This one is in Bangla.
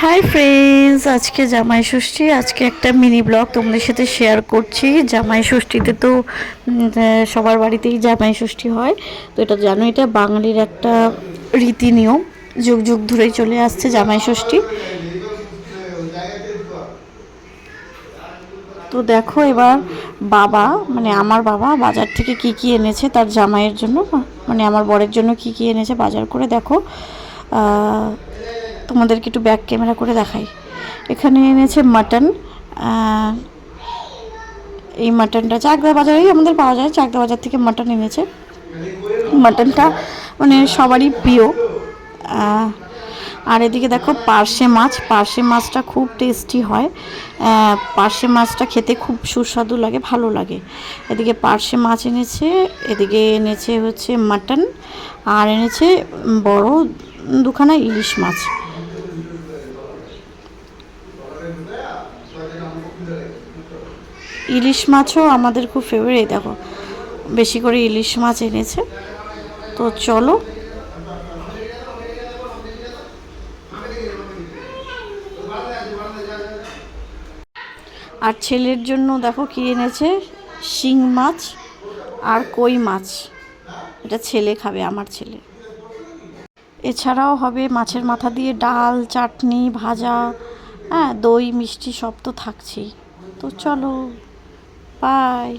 হাই ফ্রেন্ডস, আজকে জামাই ষষ্ঠী। আজকে একটা মিনি ব্লগ তোমাদের সাথে শেয়ার করছি। জামাই ষষ্ঠীতে তো সবার বাড়িতেই জামাই ষষ্ঠী হয়। তো এটা জানো, এটা বাঙালির একটা রীতি নিয়ম, যুগ যুগ ধরেই চলে আসছে জামাই ষষ্ঠী। তো দেখো এবার বাবা, মানে আমার বাবা বাজার থেকে কি কি এনেছে তার জামাইয়ের জন্য, মানে আমার বরের জন্য কি কি এনেছে বাজার করে। দেখো তোমাদেরকে একটু ব্যাক ক্যামেরা করে দেখাই। এখানে এনেছে মাটন। এই মাটনটা চাকদা বাজারেই আমাদের পাওয়া যায়, চাকদা বাজার থেকে মাটন এনেছে। মাটনটা মানে সবারই প্রিয়। আর এদিকে দেখো পার্শে মাছ, পার্শে মাছটা খুব টেস্টি হয়। পার্শে মাছটা খেতে খুব সুস্বাদু লাগে, ভালো লাগে। এদিকে পার্শে মাছ এনেছে, এদিকে এনেছে হচ্ছে মাটন, আর এনেছে বড় দুখানা ইলিশ মাছ। ইলিশ মাছও আমাদের খুব ফেভারিট। দেখো বেশি করে ইলিশ মাছ এনেছে। তো চলো, আর ছেলের জন্য দেখো কি এনেছে, শিং মাছ আর কই মাছ। এটা ছেলে খাবে, আমার ছেলে। এছাড়াও হবে মাছের মাথা দিয়ে ডাল, চাটনি, ভাজা, হ্যাঁ দই মিষ্টি সব তো থাকছেই। তো চলো, বাই।